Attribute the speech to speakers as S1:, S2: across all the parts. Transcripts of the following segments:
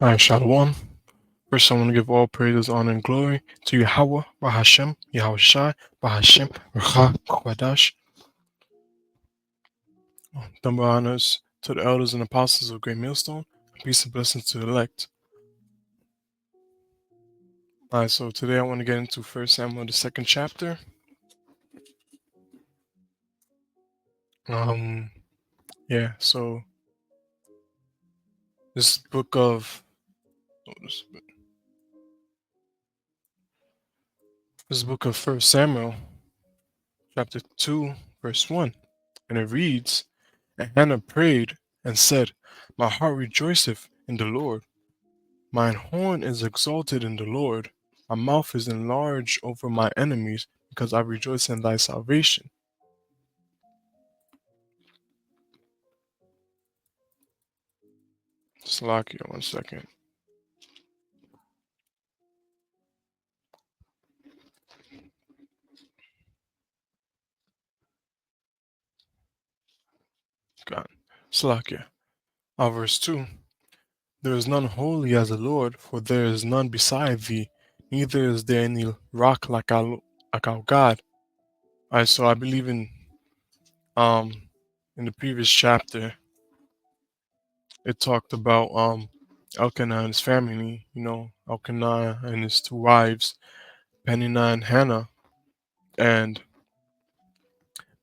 S1: Alright, Shalom. First, I want to give all praises, honor, and glory to Yahweh, Bahashem, Yahweh Shai, Bahashem, Racha, Kwadash. Double honors to the elders and apostles of Great Millstone. Peace and blessings to the elect. Alright, so today I want to get into 1 Samuel, the second chapter. So this book of First Samuel, chapter 2, verse 1, and it reads, "And Hannah prayed and said, My heart rejoiceth in the Lord. Mine horn is exalted in the Lord. My mouth is enlarged over my enemies, because I rejoice in thy salvation." Slakia, 1 second. God. Slakia. Verse 2. There is none holy as the Lord, for there is none beside thee, neither is there any rock like our God. Alright, so I believe in the previous chapter it talked about Elkanah and his family, Elkanah and his two wives, Peninnah and Hannah, and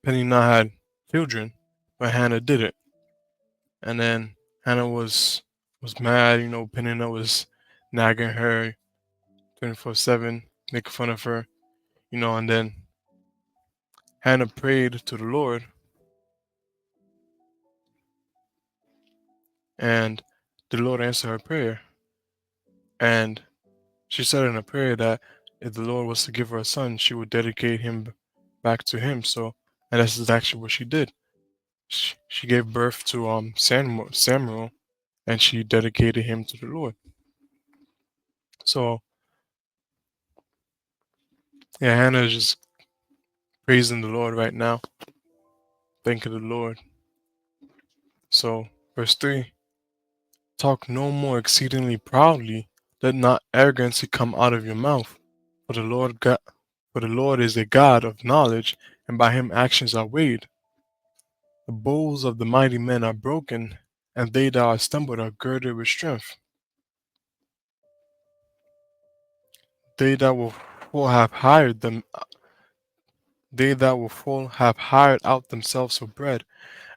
S1: Peninnah had children, but Hannah didn't. And then Hannah was mad, Peninnah was nagging her 24/7, making fun of her, and then Hannah prayed to the Lord, and the Lord answered her prayer. And she said in a prayer that if the Lord was to give her a son, she would dedicate him back to him. And this is actually what she did. She gave birth to Samuel, and she dedicated him to the Lord. So yeah, Hannah is just praising the Lord right now, thanking the Lord. So verse 3: Talk no more exceedingly proudly, let not arrogancy come out of your mouth. For the Lord is a God of knowledge, and by him actions are weighed. The bows of the mighty men are broken, and they that are stumbled are girded with strength. They that will fall have hired them. They that were full have hired out themselves for bread,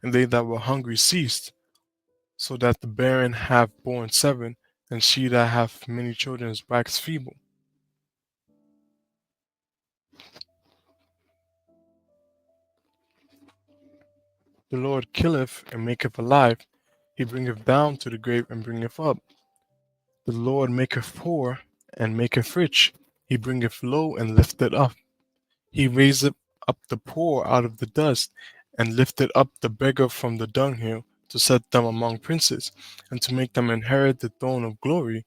S1: and they that were hungry ceased, so that the barren have borne 7, and she that hath many children is waxed feeble. The Lord killeth and maketh alive, he bringeth down to the grave and bringeth up. The Lord maketh poor and maketh rich, he bringeth low and lifteth up. He raiseth up the poor out of the dust, and lifted up the beggar from the dunghill, to set them among princes, and to make them inherit the throne of glory.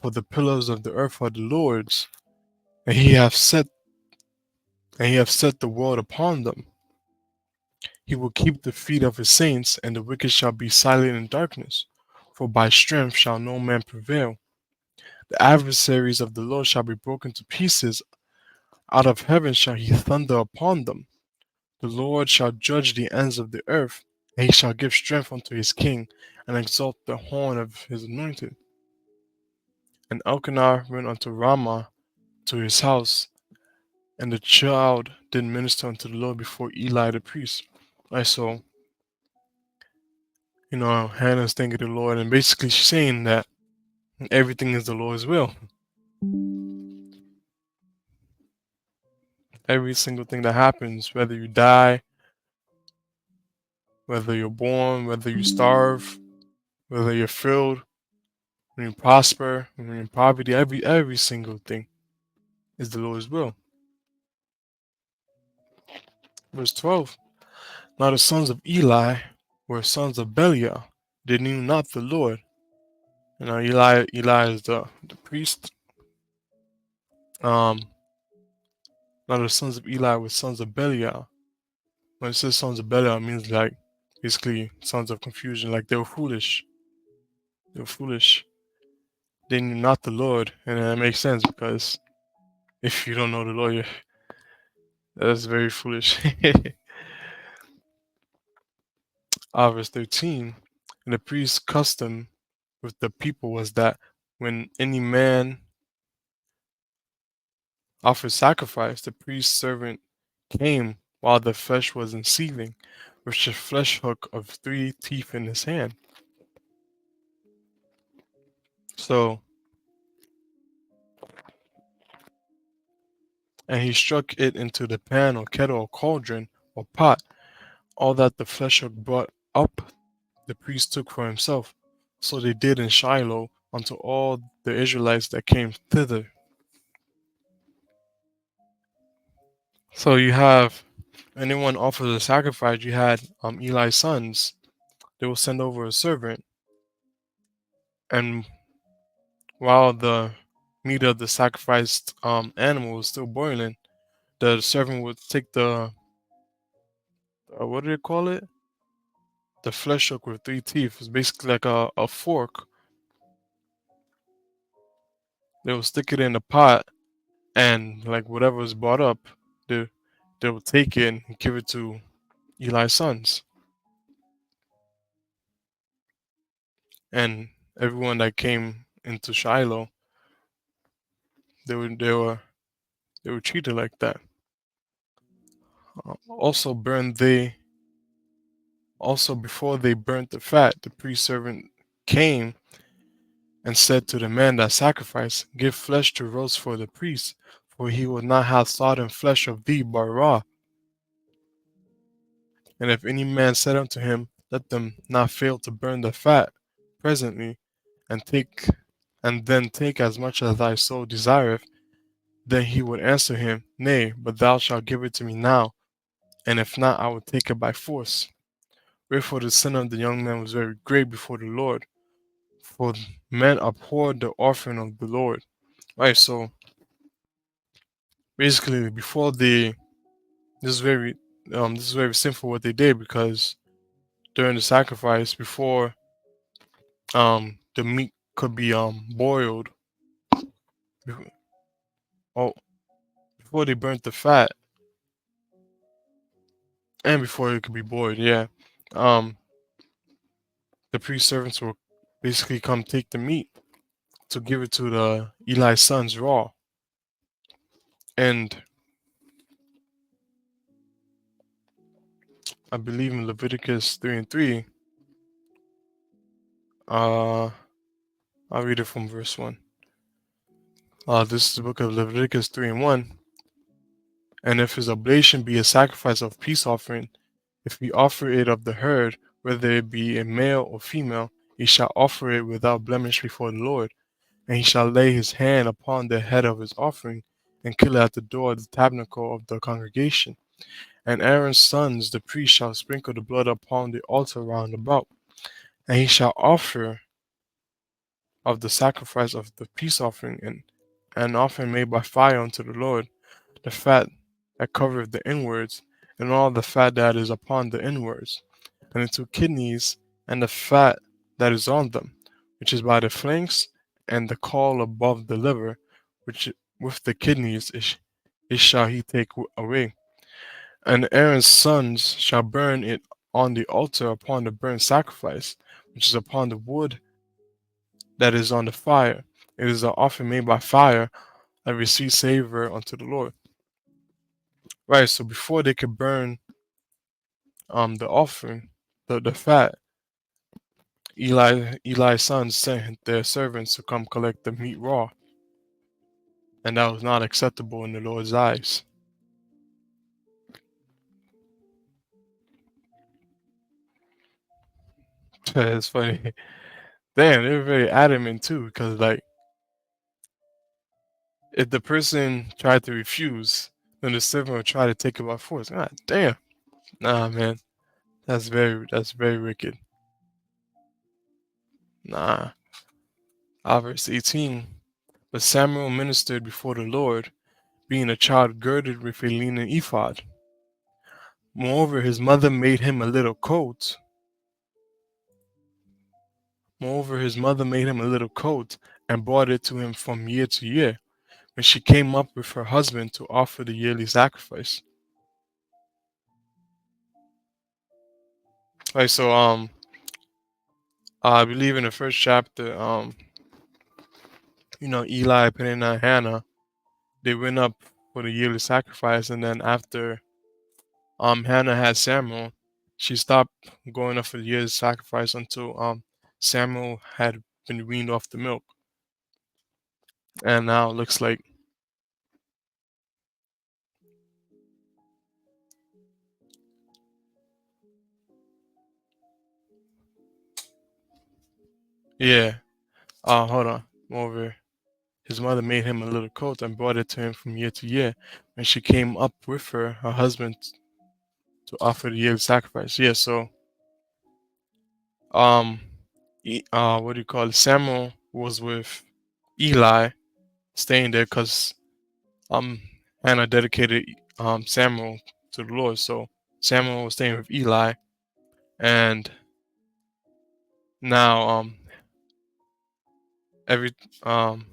S1: For the pillars of the earth are the Lord's, and he hath set the world upon them. He will keep the feet of his saints, and the wicked shall be silent in darkness. For by strength shall no man prevail. The adversaries of the Lord shall be broken to pieces, out of heaven shall he thunder upon them. The Lord shall judge the ends of the earth, and he shall give strength unto his king, and exalt the horn of his anointed. And Elkanah went unto Ramah to his house, and the child did minister unto the Lord before Eli the priest. Right, so, Hannah's thanking the Lord, and basically she's saying that everything is the Lord's will. Every single thing that happens, whether you die, whether you're born, whether you starve, whether you're filled, when you prosper, when you're in poverty, every single thing is the Lord's will. Verse 12. Now the sons of Eli were sons of Belial. They knew not the Lord. Eli is the priest. Now the sons of Eli were sons of Belial. When it says sons of Belial, it means like basically sons of confusion, like they were foolish. They were foolish. They knew not the Lord, and that makes sense because if you don't know the Lord, that's very foolish. Verse 13. And the priest's custom with the people was that when any man offered sacrifice, the priest's servant came while the flesh was in seething, with a flesh hook of 3 teeth in his hand. So, and he struck it into the pan or kettle or cauldron or pot. All that the flesh hook brought up, the priest took for himself. So they did in Shiloh unto all the Israelites that came thither. So you have anyone offers a sacrifice, you had Eli's sons, they will send over a servant, and while the meat of the sacrificed animal was still boiling, the servant would take the what do they call it? The flesh hook with 3 teeth. It's basically like a fork. They will stick it in the pot, and like whatever was brought up, they they will take it and give it to Eli's sons, and everyone that came into Shiloh, they were they were they were treated like that. Also burned they also before they burnt the fat, the priest servant came and said to the man that sacrificed, give flesh to roast for the priest, for he would not have sodden flesh of thee but raw. And if any man said unto him, let them not fail to burn the fat presently, and then take as much as thy soul desireth, then he would answer him, nay, but thou shalt give it to me now, and if not, I will take it by force. Wherefore the sin of the young man was very great before the Lord, for men abhorred the offering of the Lord. Right, so basically before they this is very this is very simple what they did, because during the sacrifice, before the meat could be boiled, bef- oh, before they burnt the fat and before it could be boiled, yeah, um the priest servants will basically come take the meat to give it to the Eli's sons raw. And I believe in Leviticus 3 and 3, uh I'll read it from verse 1. This is the book of Leviticus 3 and 1. And if his oblation be a sacrifice of peace offering, if he offer it of the herd, whether it be a male or female, he shall offer it without blemish before the Lord. And he shall lay his hand upon the head of his offering, and kill it at the door of the tabernacle of the congregation. And Aaron's sons, the priest, shall sprinkle the blood upon the altar round about. And he shall offer of the sacrifice of the peace offering, and an offering made by fire unto the Lord, the fat that covereth the inwards, and all the fat that is upon the inwards, and the 2 kidneys, and the fat that is on them, which is by the flanks, and the caul above the liver, which with the kidneys is shall he take away. And Aaron's sons shall burn it on the altar upon the burnt sacrifice, which is upon the wood that is on the fire. It is an offering made by fire, a sweet savor unto the Lord. Right, so before they could burn the offering, the fat, Eli's sons sent their servants to come collect the meat raw, and that was not acceptable in the Lord's eyes. It's funny. Damn, they're very adamant too, because like if the person tried to refuse, then the servant would try to take it by force. God damn. Nah, man. That's very wicked. Nah. Verse 18. But Samuel ministered before the Lord, being a child girded with a linen ephod. Moreover, his mother made him a little coat Moreover, his mother made him a little coat and brought it to him from year to year, when she came up with her husband to offer the yearly sacrifice. Right, so I believe in the first chapter, Eli, Peninnah, and Hannah, they went up for the yearly sacrifice, and then after Hannah had Samuel, she stopped going up for the yearly sacrifice until Samuel had been weaned off the milk. And now it looks like, yeah, hold on, over. His mother made him a little coat and brought it to him from year to year, and she came up with her husband, to offer the yearly sacrifice. Yeah, so um, what do you call it? Samuel was with Eli, staying there because um Hannah dedicated Samuel to the Lord. So Samuel was staying with Eli, and now every um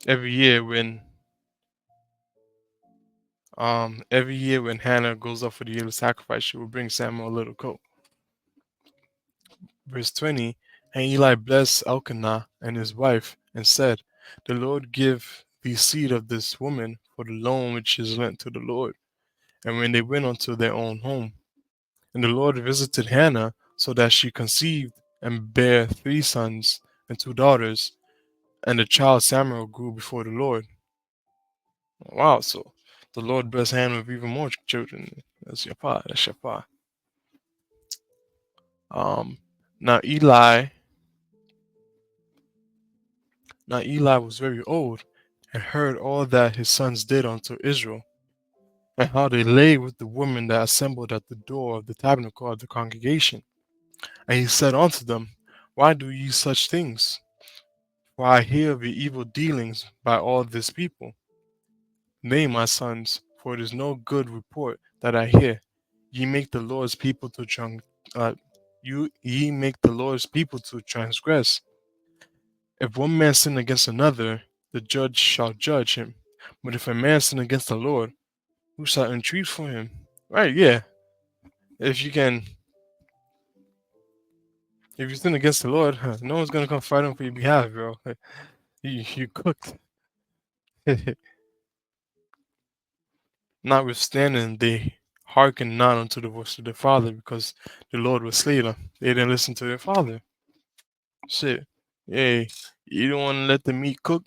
S1: every year when Hannah goes up for the yearly sacrifice, she will bring Samuel a little coat. Verse 20, and Eli blessed Elkanah and his wife, and said, the Lord give the seed of this woman for the loan which is lent to the Lord. And when they went unto their own home, and the Lord visited Hannah, so that she conceived and bare 3 sons and 2 daughters, and the child Samuel grew before the Lord. Wow, so the Lord blessed Hannah with even more children. That's your part. That's your part. Um, now Eli, now Eli was very old, and heard all that his sons did unto Israel, and how they lay with the women that assembled at the door of the tabernacle of the congregation. And he said unto them, why do ye such things? For I hear of your evil dealings by all this people. Nay, my sons, for it is no good report that I hear. Ye make the Lord's people to uh, ye make the Lord's people to transgress. If one man sin against another, the judge shall judge him. But if a man sin against the Lord, who shall entreat for him? Right, yeah. If you can, if you sin against the Lord, no one's gonna come fight him for your behalf, bro. You cooked. Notwithstanding, they hearkened not unto the voice of their father, because the Lord would slay them. They didn't listen to their father. Shit. Hey, you don't want to let the meat cook?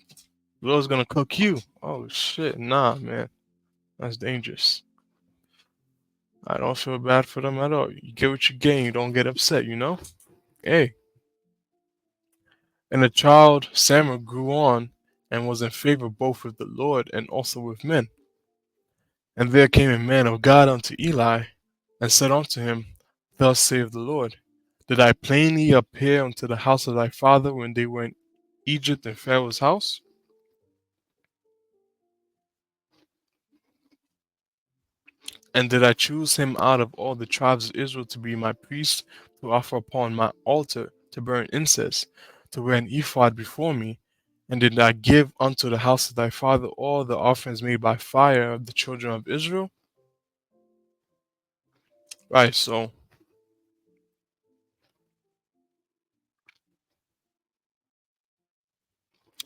S1: The Lord's gonna cook you. Oh shit, nah, man. That's dangerous. I don't feel bad for them at all. You get what you get, you don't get upset, you know? Hey. And the child Samuel grew on and was in favor both with the Lord and also with men. And there came a man of God unto Eli, and said unto him, thus saith the Lord, did I plainly appear unto the house of thy father when they were in Egypt in Pharaoh's house? And did I choose him out of all the tribes of Israel to be my priest, to offer upon my altar, to burn incense, to wear an ephod before me? And did I give unto the house of thy father all the offerings made by fire of the children of Israel? Right, so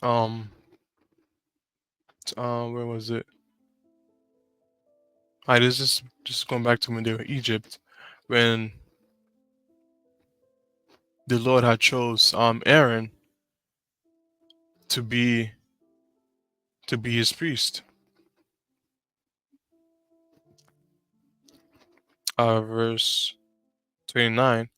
S1: um where was it? Alright, this is just going back to when they were in Egypt, when the Lord had chose Aaron to be his priest. Verse 29.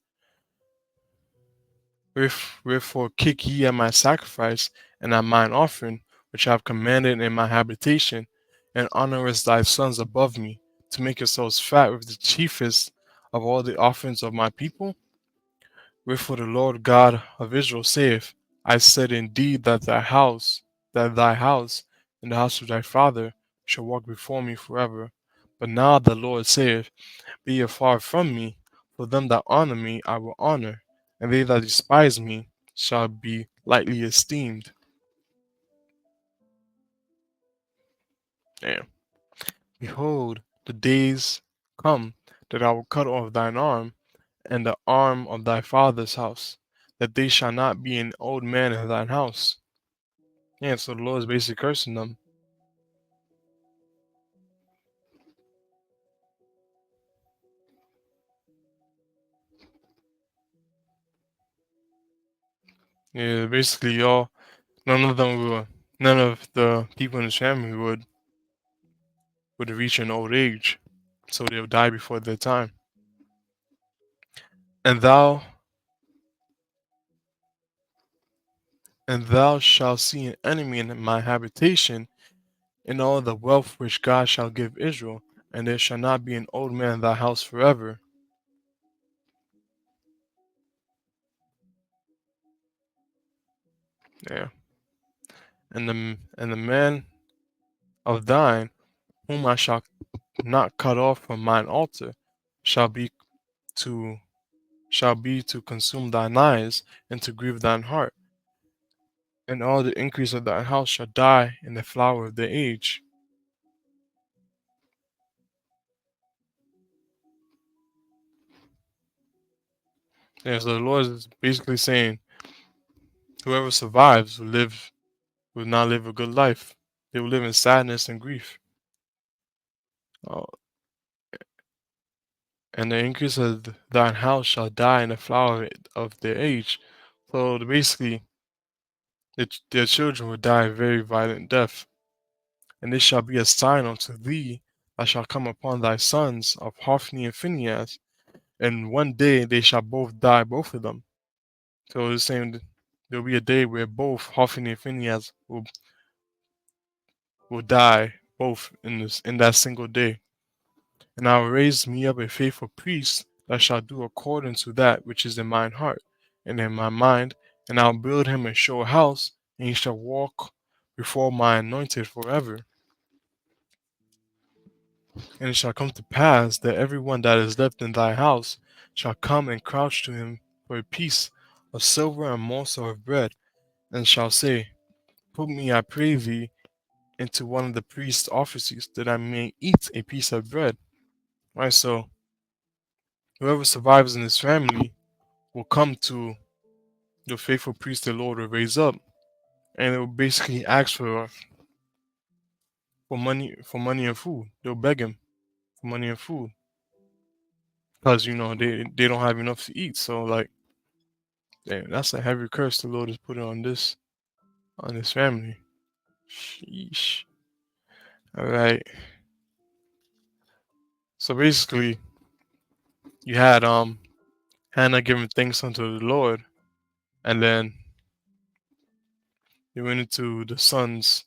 S1: Wherefore kick ye at my sacrifice and at mine offering, which I have commanded in my habitation, and honorest thy sons above me, to make yourselves fat with the chiefest of all the offerings of my people? Wherefore the Lord God of Israel saith, I said indeed that thy house, and the house of thy father, shall walk before me forever. But now the Lord saith, be ye far from me, For them that honor me I will honor, and they that despise me shall be lightly esteemed. Damn. Behold, the days come that I will cut off thine arm and the arm of thy father's house, that they shall not be an old man in thine house. Yeah, so the Lord is basically cursing them. Yeah, basically all none of the people in his family would reach an old age, so they'll die before their time. And thou and thou shalt see an enemy in my habitation, in all the wealth which God shall give Israel, and there shall not be an old man in thy house forever. Yeah. And the man of thine, whom I shall not cut off from mine altar, shall be to consume thine eyes, and to grieve thine heart, and all the increase of thine house shall die in the flower of their age. Yeah, so the Lord is basically saying, whoever survives will not live a good life. They will live in sadness and grief. Uh, and the increase of thine house shall die in the flower of their age. So basically, their children will die a very violent death. And this shall be a sign unto thee that shall come upon thy sons of Hophni and Phinehas, and one day they shall both die, both of them. So it's saying there'll be a day where both Hophni and Phinehas will die, both in that single day. And I will raise me up a faithful priest that shall do according to that which is in mine heart and in my mind, and I'll build him a sure house, and he shall walk before my anointed forever. And it shall come to pass that every one that is left in thy house shall come and crouch to him for a piece of silver and a morsel of bread, and shall say, Put me, I pray thee, into one of the priest's offices, that I may eat a piece of bread. Right, so whoever survives in his family will come to the faithful priest the Lord will raise up, and they will basically ask for money and food. They'll beg him for money and food because they don't have enough to eat. So like, damn, that's a heavy curse the Lord is putting on this family. Sheesh. All right. So basically, you had Hannah giving thanks unto the Lord, and then you went into the sins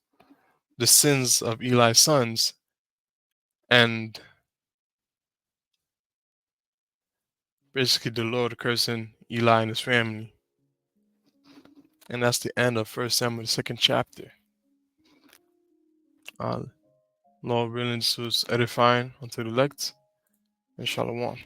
S1: of Eli's sons, and basically the Lord cursing Eli and his family. And that's the end of First Samuel, the second chapter. Uh, Lord willing, this was edifying unto the elect, and shalom.